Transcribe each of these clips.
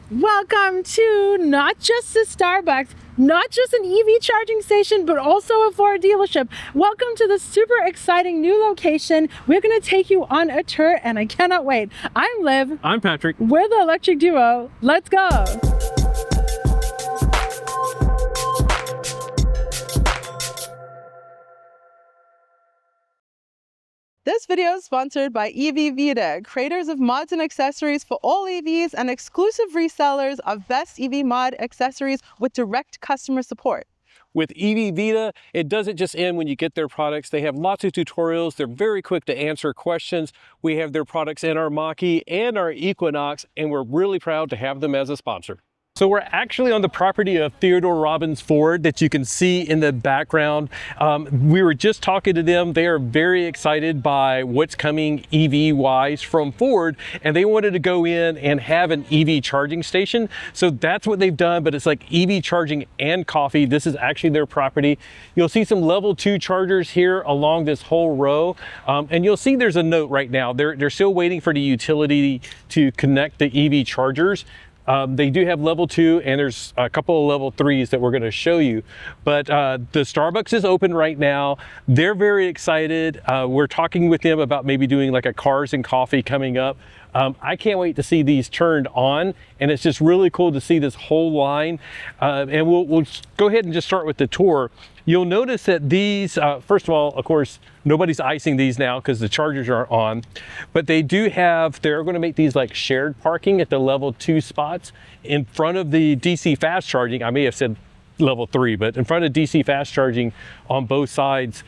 Welcome to not just a Starbucks, not just an EV charging station, but also a Ford dealership. Welcome to the super exciting new location. We're going to take you on a tour and I cannot wait. I'm Liv. I'm Patrick. We're the electric duo. Let's go. This video is sponsored by EV Vita, creators of mods and accessories for all EVs and exclusive resellers of best EV mod accessories with direct customer support. With EV Vita, it doesn't just end when you get their products. They have lots of tutorials. They're very quick to answer questions. We have their products in our Mach-E and our Equinox, and we're really proud to have them as a sponsor. So we're actually on the property of Theodore Robbins Ford that you can see in the background. We were just talking to them. They are very excited by what's coming EV-wise from Ford, and they wanted to go in and have an EV charging station. So that's what they've done, but it's like EV charging and coffee. This is actually their property. You'll see some level 2 chargers here along this whole row, and you'll see there's a note right now. They're still waiting for the utility to connect the EV chargers. They do have level 2 and there's a couple of level 3s that we're going to show you. But the Starbucks is open right now. They're very excited. We're talking with them about maybe doing like a cars and coffee coming up. I can't wait to see these turned on, and it's just really cool to see this whole line. And we'll go ahead and just start with the tour. You'll notice that these, first of all, of course, nobody's icing these now because the chargers aren't on, but they do have, they're going to make these like shared parking at the level 2 spots in front of the DC fast charging. I may have said level 3, but in front of DC fast charging on both sides,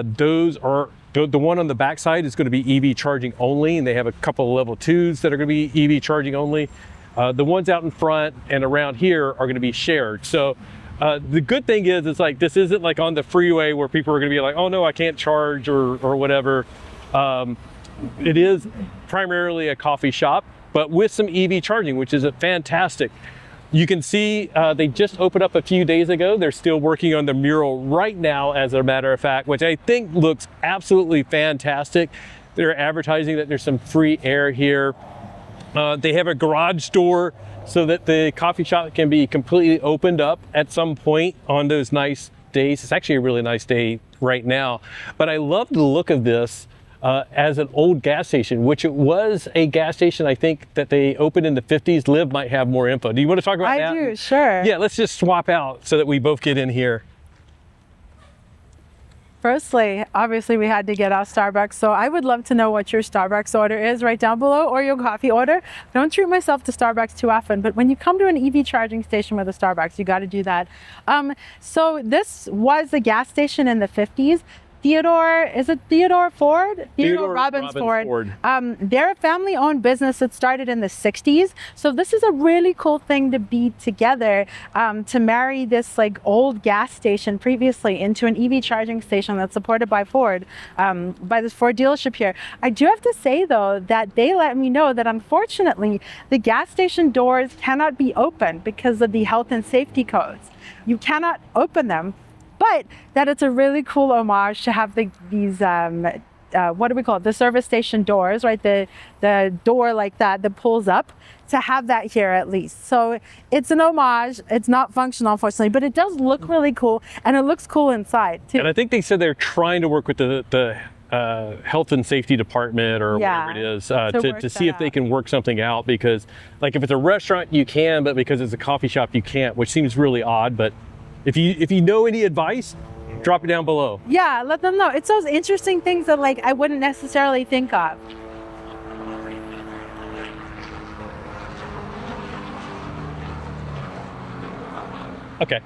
those are, the one on the back side is going to be EV charging only, and they have a couple of level 2s that are going to be EV charging only. The ones out in front and around here are going to be shared. So the good thing is, it's like, this isn't like on the freeway where people are going to be like, oh no, I can't charge or whatever. It is primarily a coffee shop, but with some EV charging, which is fantastic. You can see they just opened up a few days ago. They're still working on the mural right now, as a matter of fact, which I think looks absolutely fantastic. They're advertising that there's some free air here. They have a garage door so that the coffee shop can be completely opened up at some point on those nice days. It's actually a really nice day right now, but I love the look of this as an old gas station, which it was a gas station, I think, that they opened in the 50s. Liv might have more info. Do you want to talk about that? I do, sure. Yeah, let's just swap out so that we both get in here. Firstly, obviously we had to get our Starbucks, so I would love to know what your Starbucks order is right down below, or your coffee order. I don't treat myself to Starbucks too often, but when you come to an EV charging station with a Starbucks, you got to do that. So this was a gas station in the 50s. Theodore Ford? Theodore Robbins Ford. They're a family-owned business that started in the 60s. So this is a really cool thing to be together, to marry this like old gas station previously into an EV charging station that's supported by Ford, by this Ford dealership here. I do have to say though, that they let me know that unfortunately, the gas station doors cannot be opened because of the health and safety codes. You cannot open them. But that it's a really cool homage to have these, what do we call it? The service station doors, right? The door like that pulls up, to have that here at least. So it's an homage. It's not functional, unfortunately, but it does look really cool, and it looks cool inside too. And I think they said they're trying to work with the health and safety department or whatever it is to see if they can work something out, because like if it's a restaurant you can, but because it's a coffee shop you can't, which seems really odd. But if you know any advice, drop it down below. Yeah, let them know. It's those interesting things that like I wouldn't necessarily think of. Okay.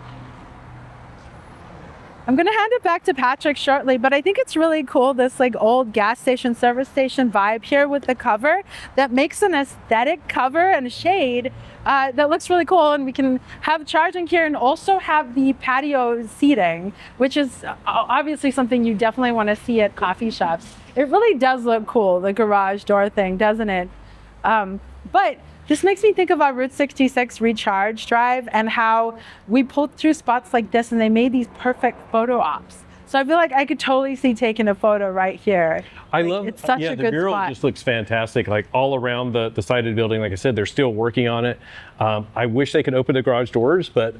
I'm gonna hand it back to Patrick shortly, but I think it's really cool, this like old gas station, service station vibe here with the cover that makes an aesthetic cover and shade that looks really cool. And we can have charging here and also have the patio seating, which is obviously something you definitely want to see at coffee shops. It really does look cool, the garage door thing, doesn't it? But this makes me think of our Route 66 recharge drive and how we pulled through spots like this and they made these perfect photo ops. So I feel like I could totally see taking a photo right here. I Like, love, it's such yeah, a the good mural spot. just looks fantastic, like all around the side of the building. Like I said, they're still working on it. I wish they could open the garage doors, but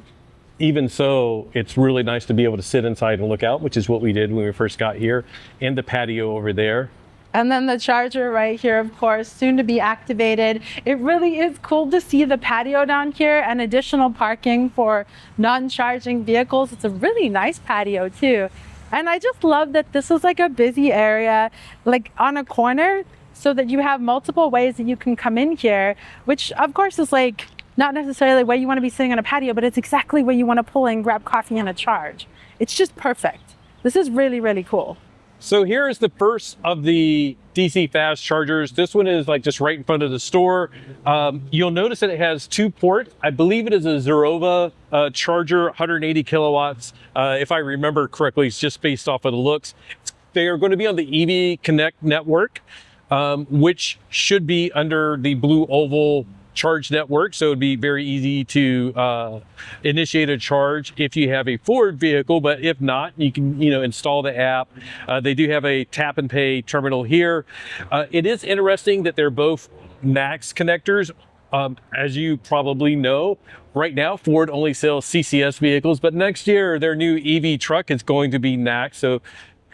even so, it's really nice to be able to sit inside and look out, which is what we did when we first got here, and the patio over there. And then the charger right here, of course, soon to be activated. It really is cool to see the patio down here and additional parking for non-charging vehicles. It's a really nice patio too. And I just love that this is like a busy area, like on a corner, so that you have multiple ways that you can come in here, which of course is like not necessarily where you want to be sitting on a patio, but it's exactly where you want to pull in, grab coffee and a charge. It's just perfect. This is really, really cool. So here is the first of the DC fast chargers. This one is like just right in front of the store. You'll notice that it has 2 ports. I believe it is a Zerova charger, 180 kilowatts. If I remember correctly, it's just based off of the looks. They are going to be on the EV Connect network, which should be under the Blue Oval charge network, so it'd be very easy to initiate a charge if you have a Ford vehicle. But if not, you can install the app. They do have a tap and pay terminal here. It is interesting that they're both NACS connectors. As you probably know, right now Ford only sells CCS vehicles, but next year their new EV truck is going to be NACS, so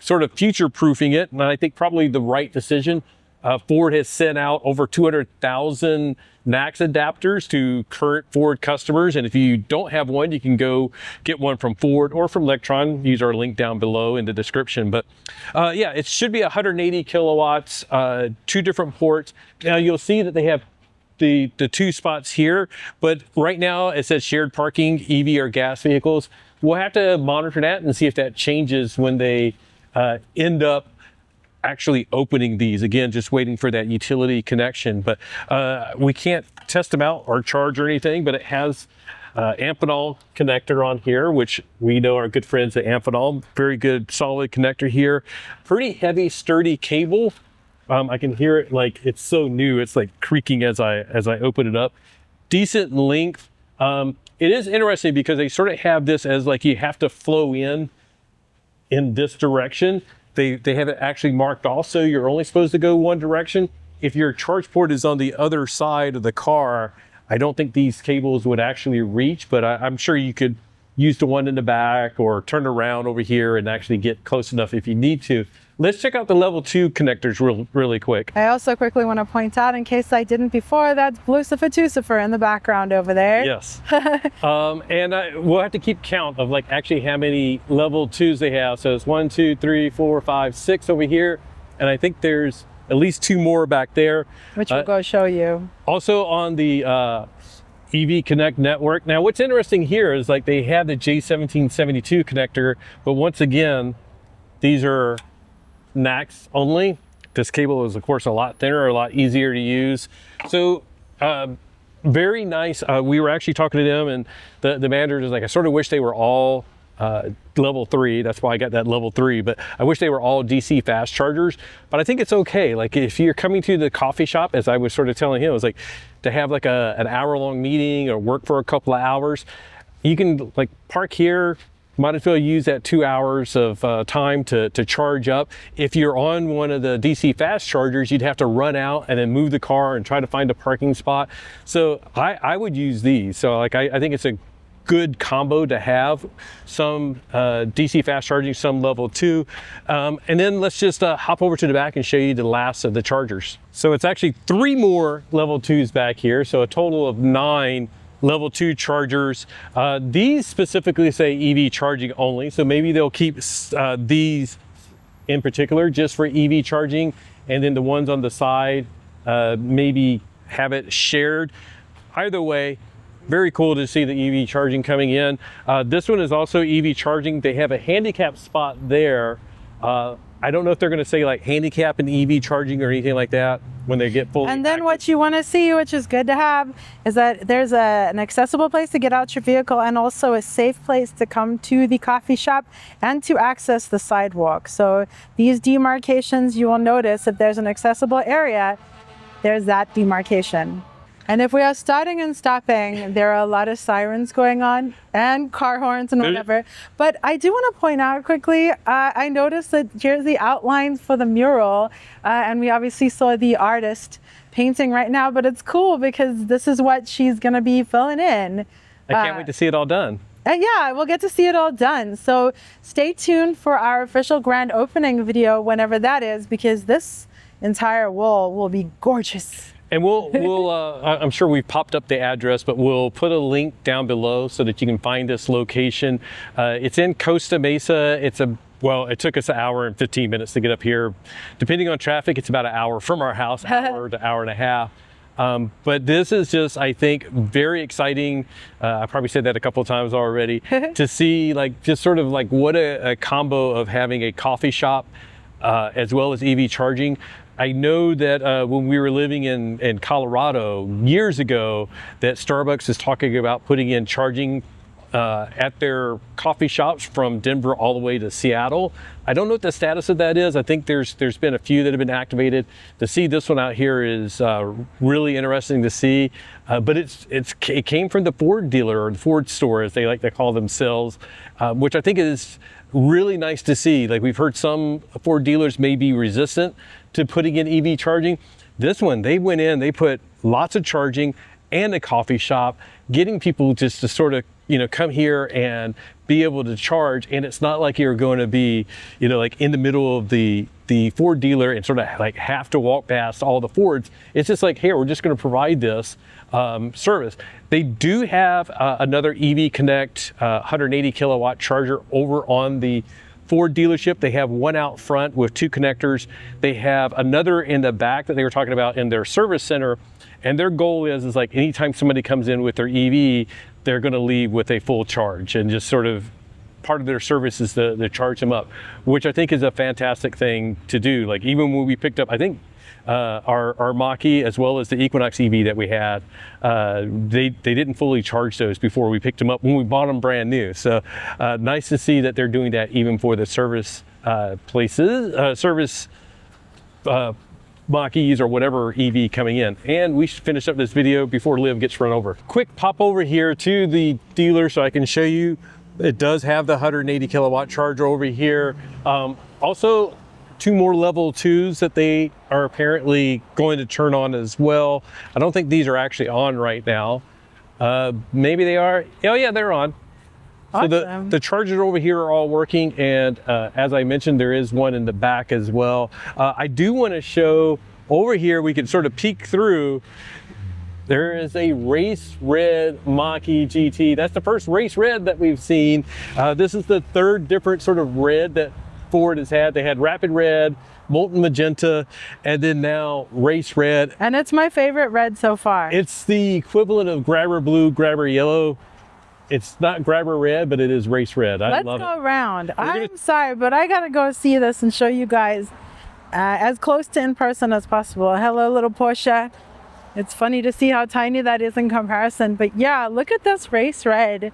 sort of future-proofing it, and I think probably the right decision. Ford has sent out over 200,000 NACS adapters to current Ford customers. And if you don't have one, you can go get one from Ford or from Electron. Use our link down below in the description. But yeah, it should be 180 kilowatts, 2 different ports. Now you'll see that they have the 2 spots here, but right now it says shared parking, EV or gas vehicles. We'll have to monitor that and see if that changes when they end up actually opening these. Again, just waiting for that utility connection. But we can't test them out or charge or anything, but it has Amphenol connector on here, which we know our good friends at Amphenol. Very good, solid connector here. Pretty heavy, sturdy cable. I can hear it, like it's so new. It's like creaking as I open it up. Decent length. It is interesting because they sort of have this as like you have to flow in this direction. They have it actually marked off, so you're only supposed to go one direction. If your charge port is on the other side of the car, I don't think these cables would actually reach, but I'm sure you could use the one in the back or turn around over here and actually get close enough if you need to. Let's check out the level 2 connectors really quick. I also quickly want to point out, in case I didn't before, that's Blucifer in the background over there. Yes. And we'll have to keep count of like actually how many level 2s they have. So it's 1, 2, 3, 4, 5, 6 over here. And I think there's at least 2 more back there. Which we'll go show you. Also on the EV Connect network. Now what's interesting here is like they have the J1772 connector, but once again, these are NACS only. This cable is of course a lot thinner, a lot easier to use. So very nice. We were actually talking to them, and the manager was like, I sort of wish they were all level 3. That's why I got that level 3, but I wish they were all DC fast chargers. But I think it's okay. Like if you're coming to the coffee shop, as I was sort of telling him, it was like to have like an hour-long meeting or work for a couple of hours, you can like park here. Might as well use that 2 hours of time to charge up. If you're on one of the DC fast chargers, you'd have to run out and then move the car and try to find a parking spot. So I would use these. So like I think it's a good combo to have, some DC fast charging, some level 2. And then let's just hop over to the back and show you the last of the chargers. So it's actually 3 more level 2s back here. So a total of 9 level 2 chargers. These specifically say EV charging only, so maybe they'll keep these in particular just for EV charging, and then the ones on the side maybe have it shared. Either way, very cool to see the EV charging coming in. This one is also EV charging. They have a handicap spot there. I don't know if they're going to say like handicap and EV charging or anything like that when they get fully And then active. what you want to see, which is good to have, is that there's an accessible place to get out your vehicle and also a safe place to come to the coffee shop and to access the sidewalk. So these demarcations, you will notice if there's an accessible area, there's that demarcation. And if we are starting and stopping, there are a lot of sirens going on and car horns and whatever. But I do want to point out quickly, I noticed that here's the outlines for the mural. And we obviously saw the artist painting right now, but it's cool because this is what she's going to be filling in. I can't wait to see it all done. Yeah, we'll get to see it all done. So stay tuned for our official grand opening video whenever that is, because this entire wall will be gorgeous. And we'll I'm sure we've popped up the address, but we'll put a link down below so that you can find this location. It's in Costa Mesa. Well, it took us an hour and 15 minutes to get up here. Depending on traffic, it's about an hour from our house, hour to hour and a half. But this is just, I think, very exciting. I probably said that a couple of times already, to see like just sort of like what a combo of having a coffee shop as well as EV charging. I know that when we were living in Colorado years ago, that Starbucks is talking about putting in charging at their coffee shops from Denver all the way to Seattle. I don't know what the status of that is. I think there's been a few that have been activated. To see this one out here is really interesting to see. But it came from the Ford dealer, or the Ford store, as they like to call themselves, which I think is really nice to see. Like, we've heard some Ford dealers may be resistant to putting in EV charging. This one, they went in, they put lots of charging and a coffee shop, getting people just to sort of, come here and be able to charge. And it's not like you're going to be, like in the middle of the Ford dealer and sort of like have to walk past all the Fords. It's just like, here, we're just going to provide this service. They do have another EV Connect 180 kilowatt charger over on the Ford dealership. They have one out front with 2 connectors. They have another in the back that they were talking about in their service center. And their goal is like anytime somebody comes in with their EV, they're going to leave with a full charge, and just sort of part of their service is to charge them up, which I think is a fantastic thing to do. Like, even when we picked up, I think our Mach-E as well as the Equinox EV that we had, they didn't fully charge those before we picked them up when we bought them brand new. So nice to see that they're doing that even for the service places, service Mach-E's or whatever EV coming in. And we should finish up this video before Liv gets run over. Quick pop over here to the dealer so I can show you. It does have the 180 kilowatt charger over here. Also, 2 more level 2s that they are apparently going to turn on as well. I don't think these are actually on right now. Maybe they are. Oh yeah, they're on. Awesome. So the chargers over here are all working, and as I mentioned, there is one in the back as well. I do want to show over here, we can sort of peek through. There is a Race Red Mach-E GT. That's the first Race Red that we've seen. This is the 3rd different sort of red that Ford has had. They had Rapid Red, Molten Magenta, and then now Race Red. And it's my favorite red so far. It's the equivalent of Grabber Blue, Grabber Yellow. It's not Grabber Red, but it is Race Red. I love it. Let's go around. I'm sorry, but I gotta go see this and show you guys as close to in person as possible. Hello, little Porsche. It's funny to see how tiny that is in comparison, but yeah, look at this Race Red.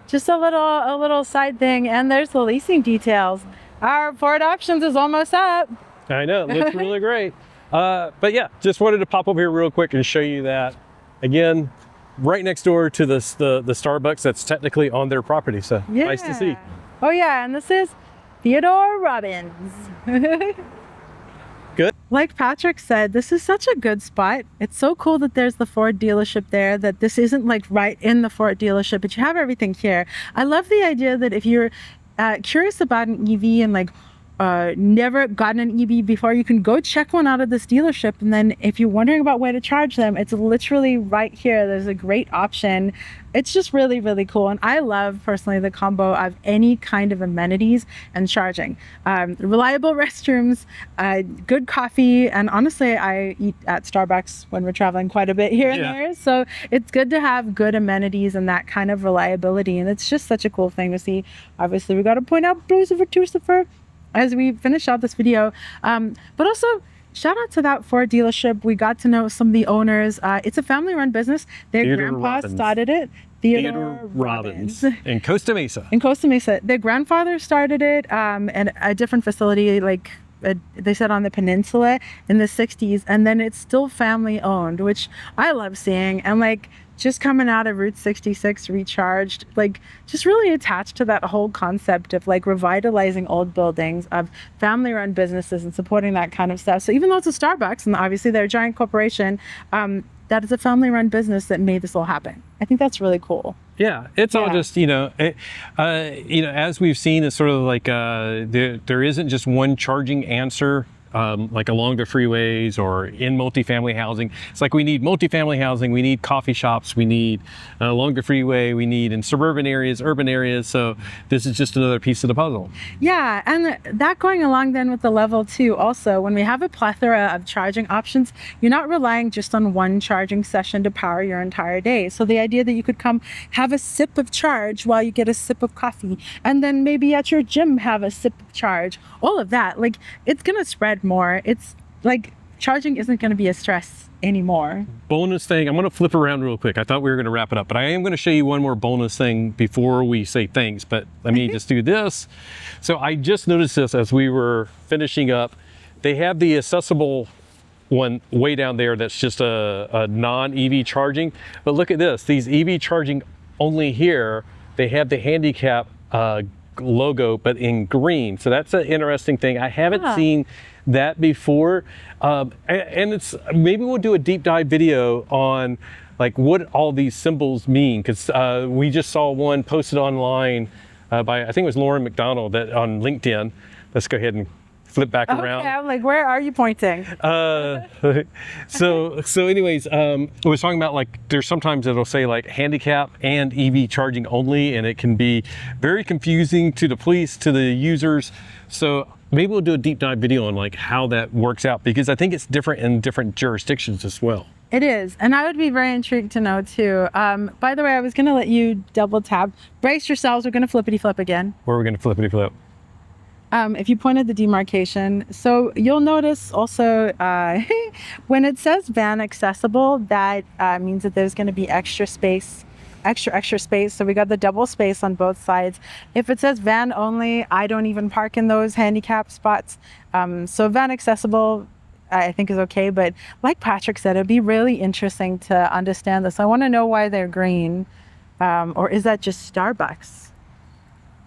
Just a little side thing, and there's the leasing details. Our Ford options is almost up. I know, it looks really great. But yeah, just wanted to pop over here real quick and show you that. Again, right next door to the Starbucks that's technically on their property, so yeah. Nice to see. Oh yeah, and this is Theodore Robbins. Good. Like Patrick said, this is such a good spot. It's so cool that there's the Ford dealership there, that this isn't like right in the Ford dealership, but you have everything here. I love the idea that if you're curious about an EV and like never gotten an EV before, you can go check one out of this dealership, and then if you're wondering about where to charge them, it's literally right here. There's a great option. It's just really, really cool. And I love personally the combo of any kind of amenities and charging. Reliable restrooms, good coffee, and honestly, I eat at Starbucks when we're traveling quite a bit here and there. So it's good to have good amenities and that kind of reliability. And it's just such a cool thing to see. Obviously, we got to point out Lucifer, Tucifer as we finish out this video. But also, shout out to that Ford dealership. We got to know some of the owners. It's a family-run business. Their Theodore grandpa Robbins. started it. Theodore Robbins in Costa Mesa. In Costa Mesa. Their grandfather started it at a different facility like they said on the peninsula in the 60s, and then it's still family owned, which I love seeing. And like just coming out of Route 66 recharged, like just really attached to that whole concept of like revitalizing old buildings, of family run businesses and supporting that kind of stuff. So even though it's a Starbucks and obviously they're a giant corporation, that is a family run business that made this all happen. I think that's really cool. Yeah, it's all just, as we've seen, it's sort of like there isn't just one charging answer, like along the freeways or in multifamily housing. It's like we need multifamily housing, we need coffee shops, we need along the freeway, we need in suburban areas, urban areas. So this is just another piece of the puzzle. Yeah, and that going along then with the level 2 also, when we have a plethora of charging options, you're not relying just on one charging session to power your entire day. So the idea that you could come have a sip of charge while you get a sip of coffee, and then maybe at your gym have a sip of charge, all of that, like it's gonna spread more. It's like charging isn't going to be a stress anymore. Bonus thing, I'm going to flip around real quick. I thought we were going to wrap it up, but I am going to show you one more bonus thing before we say thanks, but let me just do this. So I just noticed this as we were finishing up. They have the accessible one way down there that's just a non-EV charging, but look at this, these EV charging only here, they have the handicap logo but in green. So that's an interesting thing. I haven't seen that before, and it's maybe we'll do a deep dive video on like what all these symbols mean, because we just saw one posted online by, I think it was Lauren McDonald, that on LinkedIn. Let's go ahead and flip back around. Okay, I'm like, where are you pointing? So anyways, I was talking about like there's sometimes it'll say like handicap and EV charging only, and it can be very confusing to the police, to the users. So maybe we'll do a deep dive video on like how that works out, because I think it's different in different jurisdictions as well. It is, and I would be very intrigued to know too. By the way, I was going to let you double tap. Brace yourselves, we're going to flippity flip again. Where are we going to flippity flip? If you pointed the demarcation, so you'll notice also when it says van accessible, that means that there's going to be extra space. So we got the double space on both sides. If it says van only, I don't even park in those handicap spots. So van accessible, I think is okay. But like Patrick said, it'd be really interesting to understand this. I want to know why they're green, or is that just Starbucks?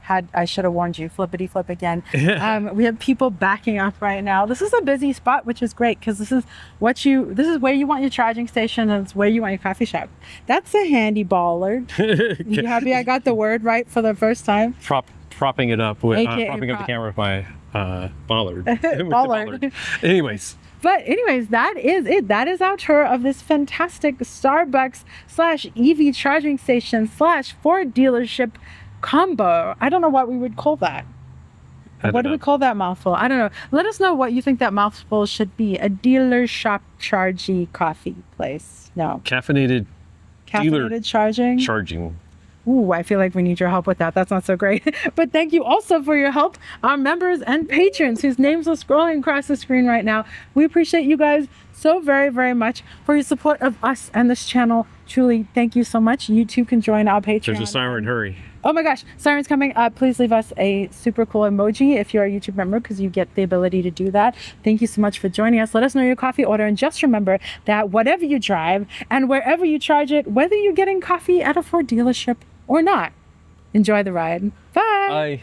I should have warned you, flippity flip again. We have people backing up right now. This is a busy spot, which is great, because this is where you want your charging station, and it's where you want your coffee shop. That's a handy baller. You happy I got the word right for the first time? Propping it up with propping up the camera with my bollard. Bollard. Anyways, that is it. That is our tour of this fantastic Starbucks / EV charging station / Ford dealership combo. I don't know what we would call that. What do we call that mouthful? I don't know. Let us know what you think that mouthful should be. A dealer shop chargy coffee place. No. Caffeinated dealer charging. Ooh, I feel like we need your help with that. That's not so great. But thank you also for your help, our members and patrons whose names are scrolling across the screen right now. We appreciate you guys so very, very much for your support of us and this channel. Truly, thank you so much. You too can join our Patreon. There's a siren, hurry. Oh my gosh, siren's coming up. Please leave us a super cool emoji if you're a YouTube member, because you get the ability to do that. Thank you so much for joining us. Let us know your coffee order, and just remember that whatever you drive and wherever you charge it, whether you're getting coffee at a Ford dealership or not, enjoy the ride. Bye. Bye.